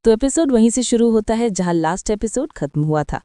तो एपिसोड वहीं से शुरू होता है जहां लास्ट एपिसोड खत्म हुआ था।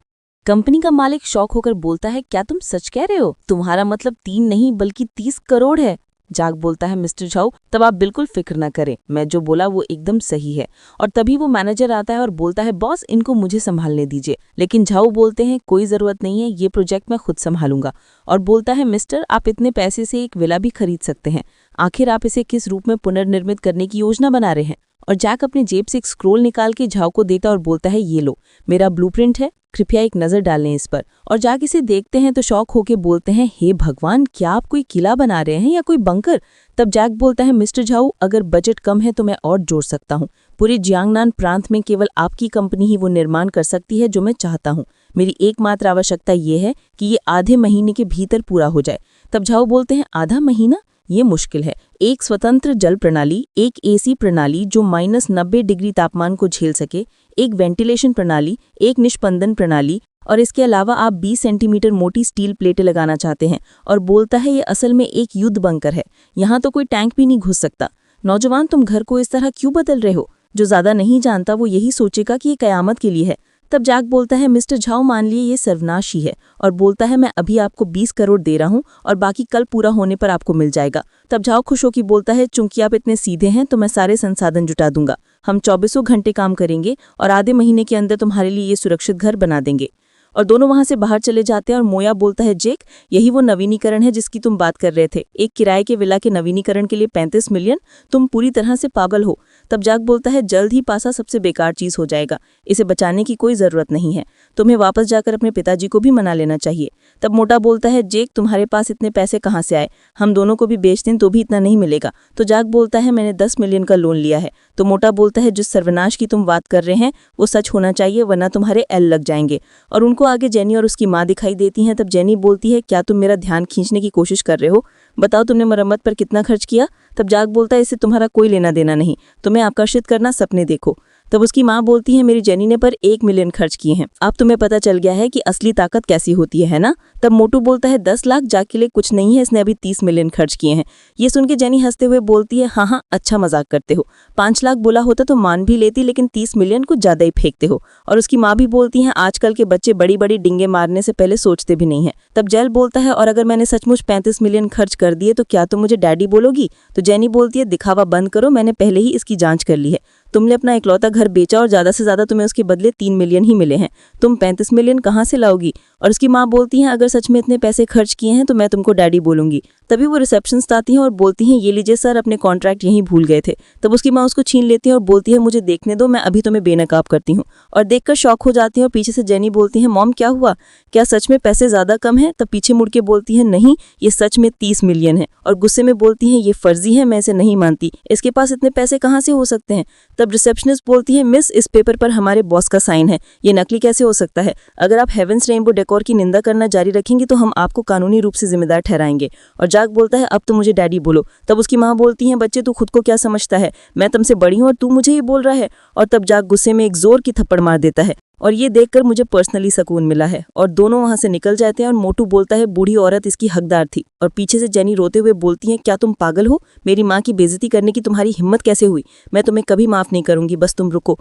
कंपनी का मालिक शॉक होकर बोलता है, क्या तुम सच कह रहे हो? तुम्हारा मतलब 3 नहीं बल्कि 30 करोड़ है। जाग बोलता है, मिस्टर झाऊ तब आप बिल्कुल फिक्र न करें, मैं जो बोला वो एकदम सही है। और तभी वो मैनेजर आता है और बोलता है, बॉस इनको मुझे संभालने दीजिए। लेकिन झाऊ बोलते हैं, कोई जरूरत नहीं है, ये प्रोजेक्ट मैं खुद संभालूंगा। और बोलता है, मिस्टर आप इतने पैसे से एक विला भी खरीद सकते हैं, आखिर आप इसे किस रूप में पुनर्निर्मित करने की योजना बना रहे हैं? और जैक अपनी जेब से एक स्क्रोल निकाल के झाऊ को देता और बोलता है, ये लो मेरा ब्लूप्रिंट है, कृपया एक नजर डालें इस पर। और जैक इसे देखते हैं तो शौक होके बोलते हैं, हे भगवान क्या आप कोई किला बना रहे हैं या कोई बंकर? तब जैक बोलता है, मिस्टर झाऊ अगर बजट कम है तो मैं और जोड़ सकता हूँ। पूरे जियांगनान प्रांत में केवल आपकी कंपनी ही वो निर्माण कर सकती है जो मैं चाहता हूँ। मेरी एकमात्र आवश्यकता ये है कि ये आधे महीने के भीतर पूरा हो जाए। तब झाऊ बोलते हैं, आधा महीना? ये मुश्किल है। एक स्वतंत्र जल प्रणाली, एक एसी प्रणाली जो -90 डिग्री तापमान को झेल सके, एक वेंटिलेशन प्रणाली, एक निष्पंदन प्रणाली, और इसके अलावा आप 20 सेंटीमीटर मोटी स्टील प्लेटें लगाना चाहते हैं। और बोलता है, ये असल में एक युद्ध बंकर है, यहाँ तो कोई टैंक भी नहीं घुस सकता। नौजवान तुम घर को इस तरह क्यों बदल रहे हो? जो ज्यादा नहीं जानता वो यही सोचेगा कि ये कयामत के लिए है। तब जैक बोलता है, मिस्टर झाऊ मान लिए ये सर्वनाश ही है। और बोलता है, मैं अभी आपको 20 करोड़ दे रहा हूँ और बाकी कल पूरा होने पर आपको मिल जाएगा। तब झाऊ खुश होकर बोलता है, चूंकि आप इतने सीधे हैं तो मैं सारे संसाधन जुटा दूंगा। हम 24 घंटे काम करेंगे और आधे महीने के अंदर तुम्हारे लिए ये सुरक्षित घर बना देंगे। और दोनों वहां से बाहर चले जाते हैं और मोया बोलता है, जेक यही वो नवीनीकरण है जिसकी तुम बात कर रहे थे, एक किराए के विला के नवीनीकरण के लिए 35 मिलियन? तुम पूरी तरह से पागल हो। तब जाग बोलता है, जल्द ही पासा सबसे बेकार चीज हो जाएगा, इसे बचाने की कोई जरूरत नहीं है, तुम्हें वापस जाकर अपने पिताजी को भी मना लेना चाहिए। तब मोटा बोलता है, जेक तुम्हारे पास इतने पैसे कहाँ से आए? हम दोनों को भी बेच दें तो भी इतना नहीं मिलेगा। तो जाग बोलता है, मैंने 10 मिलियन का लोन लिया है। तो मोटा बोलता है, जिस सर्वनाश की तुम बात कर रहे हैं वो सच होना चाहिए, वरना तुम्हारे एल लग जाएंगे। और उनको आगे जेनी और उसकी माँ दिखाई देती हैं। तब जेनी बोलती है, क्या तुम मेरा ध्यान खींचने की कोशिश कर रहे हो? बताओ तुमने मरम्मत पर कितना खर्च किया? तब जाग बोलता है, इससे तुम्हारा कोई लेना देना नहीं, तुम्हें आकर्षित करना, सपने देखो। तब उसकी माँ बोलती है, मेरी जेनी ने पर 1 मिलियन खर्च किए हैं, अब तुम्हें पता चल गया है कि असली ताकत कैसी होती है ना? तब मोटू बोलता है, 10 लाख जाग के लिए कुछ नहीं है, इसने अभी 30 मिलियन खर्च किए हैं। ये सुन के जेनी हंसते हुए बोलती है, हाँ हाँ अच्छा मजाक करते हो, 5 लाख बोला होता तो मान भी लेती, लेकिन 30 मिलियन कुछ ज्यादा ही फेंकते हो। और उसकी माँ भी बोलती है, आजकल के बच्चे बड़ी बड़ी डिंगे मारने से पहले सोचते भी नहीं है। तब जेल बोलता है, और अगर मैंने सचमुच 35 मिलियन खर्च कर दिए तो क्या तुम मुझे डैडी बोलोगी? तो जेनी बोलती है, दिखावा बंद करो, मैंने पहले ही इसकी जांच कर ली है। तुमने अपना इकलौता घर बेचा और ज्यादा से ज्यादा तुम्हें उसके बदले 3 मिलियन ही मिले हैं, तुम 35 मिलियन कहाँ से लाओगी? और उसकी माँ बोलती है, अगर सच में इतने पैसे खर्च किए हैं तो मैं तुमको डैडी बोलूंगी। तभी वो रिसेप्शनिस्ट आती हैं और बोलती हैं, ये लीजिए सर, अपने कॉन्ट्रैक्ट यहीं भूल गए थे। तब उसकी माँ उसको छीन लेती है और बोलती है, मुझे देखने दो, मैं अभी तुम्हें बेनकाब करती हूँ। और देखकर शॉक हो जाती है। और पीछे से जेनी बोलती है, मॉम क्या हुआ, क्या सच में पैसे ज्यादा कम है? तब पीछे मुड़ के बोलती है, नहीं ये सच में 30 मिलियन है। और गुस्से में बोलती है, ये फर्जी है, मैं इसे नहीं मानती, इसके पास इतने पैसे कहाँ से हो सकते हैं? तब रिसेप्शनिस्ट बोलती है, मिस इस पेपर पर हमारे बॉस का साइन है, ये नकली कैसे हो सकता है? अगर आप हेवेंस रेनबो डेकोर की निंदा करना जारी रखेंगे तो हम आपको कानूनी रूप से जिम्मेदार ठहराएंगे। और जाग बोलता है, अब तो मुझे डैडी बोलो। तब उसकी माँ बोलती है, बच्चे तू खुद को क्या समझता है, मैं तुमसे बड़ी हूँ और तू मुझे ये बोल रहा है? और तब जाग गुस्से में एक जोर की थप्पड़ मार देता है। और ये देखकर मुझे पर्सनली सुकून मिला है। और दोनों वहां से निकल जाते हैं। और मोटू बोलता है, बूढ़ी औरत इसकी हकदार थी। और पीछे से जेनी रोते हुए बोलती है, क्या तुम पागल हो? मेरी माँ की बेइज्जती करने की तुम्हारी हिम्मत कैसे हुई? मैं तुम्हें कभी माफ नहीं करूंगी, बस तुम रुको।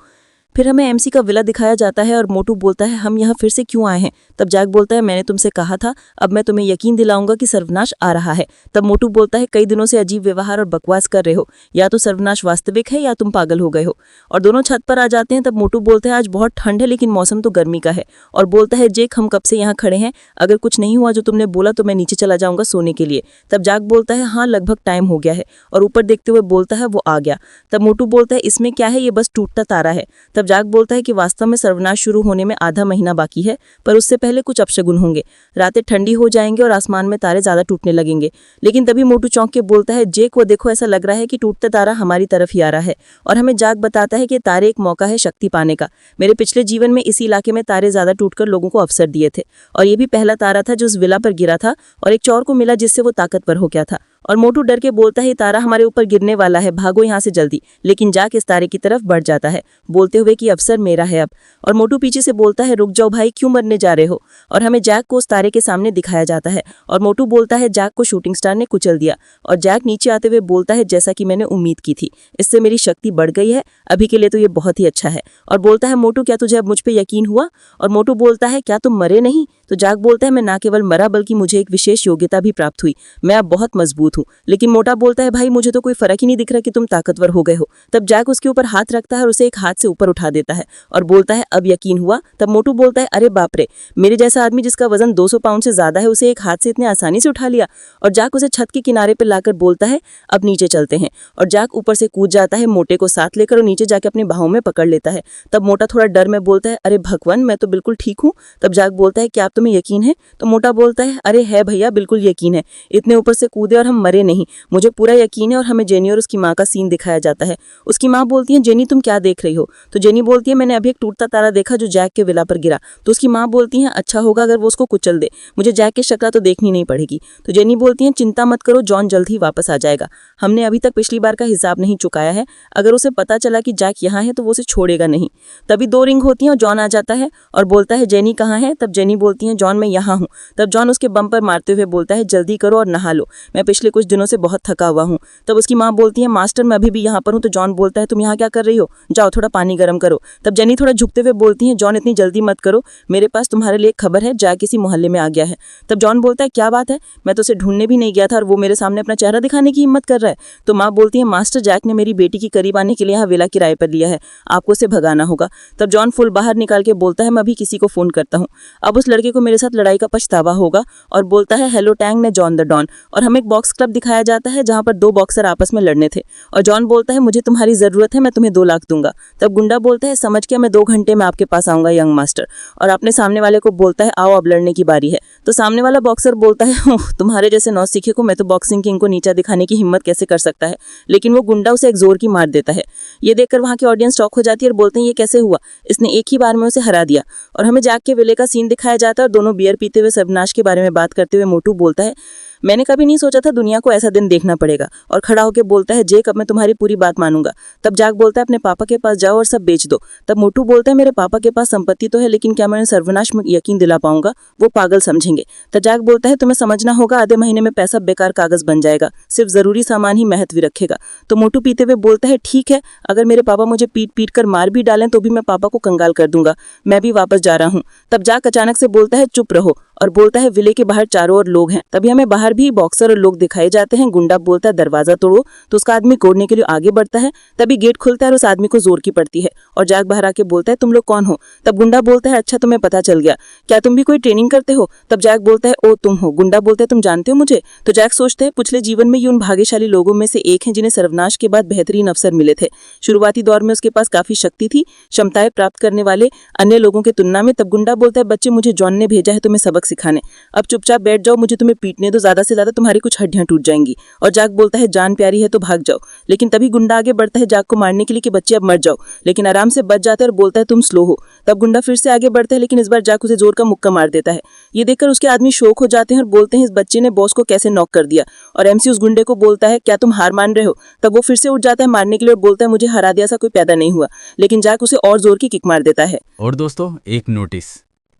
फिर हमें एमसी का विला दिखाया जाता है और मोटू बोलता है, हम यहाँ फिर से क्यों आए हैं? तब जैक बोलता है, मैंने तुमसे कहा था, अब मैं तुम्हें यकीन दिलाऊंगा कि सर्वनाश आ रहा है। तब मोटू बोलता है, कई दिनों से अजीब व्यवहार और बकवास कर रहे हो, या तो सर्वनाश वास्तविक है या तुम पागल हो गए हो। और दोनों छत पर आ जाते हैं। तब मोटू बोलता है, आज बहुत ठंड है लेकिन मौसम तो गर्मी का है। और बोलता है, जेक हम कब से यहाँ खड़े हैं, अगर कुछ नहीं हुआ जो तुमने बोला तो मैं नीचे चला जाऊंगा सोने के लिए। तब जैक बोलता है, हाँ लगभग टाइम हो गया है। और ऊपर देखते हुए बोलता है, वो आ गया। तब मोटू बोलता है, इसमें क्या है, ये बस टूटता तारा है। तब जैक बोलता है कि वास्तव में सर्वनाश शुरू होने में आधा महीना बाकी है, पर उससे पहले कुछ अपशगुन होंगे, रातें ठंडी हो जाएंगे और आसमान में तारे ज्यादा टूटने लगेंगे। लेकिन तभी मोटू चौंक के बोलता है, जेक वो देखो, ऐसा लग रहा है कि टूटता तारा हमारी तरफ ही आ रहा है। और हमें जाग बताता है कि तारे एक मौका है शक्ति पाने का। मेरे पिछले जीवन में इसी इलाके में तारे ज्यादा टूटकर लोगों को अवसर दिए थे, और ये भी पहला तारा था जो उस विला पर गिरा था और एक चौर को मिला जिससे वो ताकतवर हो गया था। और मोटू डर के बोलता है तारा हमारे ऊपर गिरने वाला है, भागो यहाँ से जल्दी। लेकिन जैक इस तारे की तरफ बढ़ जाता है बोलते हुए कि अवसर मेरा है अब। और मोटू पीछे से बोलता है रुक जाओ भाई, क्यों मरने जा रहे हो। और हमें जैक को उस तारे के सामने दिखाया जाता है और मोटू बोलता है जैक को शूटिंग स्टार ने कुचल दिया। और जैक नीचे आते हुए बोलता है जैसा कि मैंने उम्मीद की थी, इससे मेरी शक्ति बढ़ गई है, अभी के लिए तो ये बहुत ही अच्छा है। और बोलता है मोटू क्या तुझे अब मुझ पे यकीन हुआ। और मोटू बोलता है क्या तुम मरे नहीं। तो जैक बोलता है मैं ना केवल मरा बल्कि मुझे एक विशेष योग्यता भी प्राप्त हुई, मैं अब बहुत मजबूत हूँ। लेकिन मोटा बोलता है भाई मुझे तो कोई फर्क ही नहीं दिख रहा कि तुम ताकतवर हो गए हो। तब जैक उसके ऊपर हाथ रखता है और उसे एक हाथ से ऊपर उठा देता है और बोलता है अब यकीन हुआ। तब मोटू बोलता है अरे बाप रे, मेरे जैसा आदमी जिसका वजन 200 पाउंड से ज्यादा है उसे एक हाथ से इतने आसानी से उठा लिया। और जैक उसे छत के किनारे पर लाकर बोलता है अब नीचे चलते हैं। और जैक ऊपर से कूद जाता है मोटे को साथ लेकर और नीचे जाके अपनी बाहों में पकड़ लेता है। तब मोटा थोड़ा डर में बोलता है अरे भगवान मैं तो बिल्कुल ठीक हूँ। तब जैक बोलता है क्या आप तुम्हें यकीन है। तो मोटा बोलता है अरे है भैया, बिल्कुल यकीन है, इतने ऊपर से कूदे और हम मरे नहीं, मुझे पूरा यकीन है। और हमें जेनी और उसकी माँ का सीन दिखाया जाता है। उसकी माँ बोलती है जेनी तुम क्या देख रही हो। तो जेनी बोलती है मैंने अभी एक टूटता तारा देखा जो जैक के विला पर गिरा। तो उसकी माँ बोलती है अच्छा होगा अगर वो उसको कुचल दे, मुझे जैक की शक्ल तो देखनी नहीं पड़ेगी। तो जेनी बोलती है चिंता मत करो, जॉन जल्द ही वापस आ जाएगा, हमने अभी तक पिछली बार का हिसाब नहीं चुकाया है, अगर उसे पता चला कि जैक यहाँ है तो वो उसे छोड़ेगा नहीं। तभी 2 रिंग होती हैं और जॉन आ जाता है और बोलता है जेनी कहाँ है। तब जेनी बोलती है जॉन मैं यहाँ हूँ। तब जॉन उसके बम पर मारते हुए बोलता है जल्दी करो और नहा लो, मैं पिछले कुछ दिनों से बहुत थका हुआ हूँ। तब उसकी माँ बोलती है मास्टर मैं अभी भी यहाँ पर हूँ। तो जॉन बोलता है तुम यहाँ क्या कर रही हो, जाओ थोड़ा पानी गर्म करो। तब जेनी थोड़ा झुकते हुए बोलती है जॉन इतनी जल्दी मत करो, मेरे पास तुम्हारे लिए खबर है, जैक किसी मोहल्ले में आ गया है। तब जॉन बोलता है क्या बात है, मैं तो उसे ढूंढने भी नहीं गया था और वो मेरे सामने अपना चेहरा दिखाने की हिम्मत कर रहा है। तो माँ बोलती है मास्टर जैक ने मेरी बेटी के करीब आने के लिए यहाँ विला किराए पर लिया है, आपको उसे भगाना होगा। तब जॉन फुल बाहर निकाल के बोलता है मैं अभी किसी को फोन करता हूँ, अब उस लड़के को मेरे साथ लड़ाई का पछतावा होगा। और बोलता है हेलो टैंग ने जॉन द डॉन। और हमें एक बॉक्स क्लब दिखाया जाता है जहाँ पर 2 बॉक्सर आपस में लड़ने थे। और जॉन बोलता है मुझे तुम्हारी जरूरत है, मैं तुम्हें 2 लाख दूंगा। तब गुंडा बोलता है समझ के मैं 2 घंटे में आपके पास आऊंगा यंग मास्टर। और अपने सामने वाले को बोलता है आओ अब लड़ने की बारी है। तो सामने वाला बॉक्सर बोलता है तुम्हारे जैसे नौसिखे को मैं तो बॉक्सिंग किंग को नीचा दिखाने की हिम्मत कैसे कर सकता है। लेकिन वो गुंडा उसे एक जोर की मार देता है। ये देखकर वहाँ की ऑडियंस शॉक हो जाती है और बोलते हैं ये कैसे हुआ, इसने एक ही बार में उसे हरा दिया। और हमें जैक के विले का सीन दिखाया जाता है और दोनों बियर पीते हुए सर्वनाश के बारे में बात करते हुए मोटू बोलता है मैंने कभी नहीं सोचा था दुनिया को ऐसा दिन देखना पड़ेगा। और खड़ा होकर बोलता है जेक अब मैं तुम्हारी पूरी बात मानूंगा। तब जैक बोलता है अपने पापा के पास जाओ और सब बेच दो। तब मोटू बोलता है मेरे पापा के पास संपत्ति तो है लेकिन क्या मैं उन्हें सर्वनाश में यकीन दिला पाऊंगा, वो पागल समझेंगे। तब जैक बोलता है तुम्हें समझना होगा आधे महीने में पैसा बेकार कागज बन जाएगा, सिर्फ जरूरी सामान ही महत्व रखेगा। तो मोटू पीते हुए बोलता है ठीक है, अगर मेरे पापा मुझे पीट पीट कर मार भी डालें तो भी मैं पापा को कंगाल कर दूंगा, मैं भी वापस जा रहा हूँ। तब जैक अचानक से बोलता है चुप रहो और बोलता है विले के बाहर चारों ओर लोग हैं। तभी हमें बाहर भी बॉक्सर और लोग दिखाए जाते हैं। गुंडा बोलता है दरवाजा तोड़ो, तो उसका आदमी तोड़ने के लिए आगे बढ़ता है। तभी गेट खुलता है और उस आदमी को जोर की पड़ती है और जैक बाहर आके बोलता है तुम लोग कौन हो। तब गुंडा बोलता है अच्छा तुम्हें पता चल गया, क्या तुम भी कोई ट्रेनिंग करते हो। तब जैक बोलता है ओ तुम हो। गुंडा बोलता है तुम जानते हो मुझे। तो जैक सोचते हैं पिछले जीवन में ये उन भाग्यशाली लोगों में से एक हैं जिन्हें सर्वनाश के बाद बेहतरीन अवसर मिले थे। शुरुआती दौर में उसके पास काफी शक्ति थी, क्षमताएं प्राप्त करने वाले अन्य लोगों की तुलना में। तब गुंडा बोलता है बच्चे मुझे जॉन ने भेजा है तुम्हें सबक सिखाने, अब चुपचाप बैठ जाओ, मुझे तुम्हें पीटने दो, ज्यादा से ज्यादा तुम्हारी कुछ हड्डियां टूट जाएंगी। और जैक बोलता है जान प्यारी है तो भाग जाओ। लेकिन तभी गुंडा आगे बढ़ता है जैक को मारने के लिए कि बच्चे अब मर जाओ, लेकिन आराम से बच जाता है और बोलता है तुम स्लो हो। तब गुंडा फिर से आगे बढ़ता है लेकिन इस बार जैक उसे जोर का मुक्का मार देता है। ये देखकर उसके आदमी शौक हो जाते हैं और बोलते हैं इस बच्चे ने बॉस को कैसे नॉक कर दिया। और एमसी उस गुंडे को बोलता है क्या तुम हार मान रहे हो। तब वो फिर से उठ जाता है मारने के लिए और बोलता है मुझे हरा दिया सा कोई पैदा नहीं हुआ। लेकिन जैक उसे और जोर की किक मार देता है। और दोस्तों एक नोटिस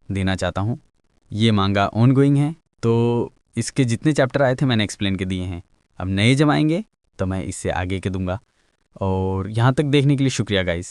देना चाहता हूँ, ये मांगा ऑनगोइंग है, तो इसके जितने चैप्टर आए थे मैंने एक्सप्लेन के दिए हैं। अब नए जब आएंगे तो मैं इससे आगे के दूंगा। और यहाँ तक देखने के लिए शुक्रिया गाइस।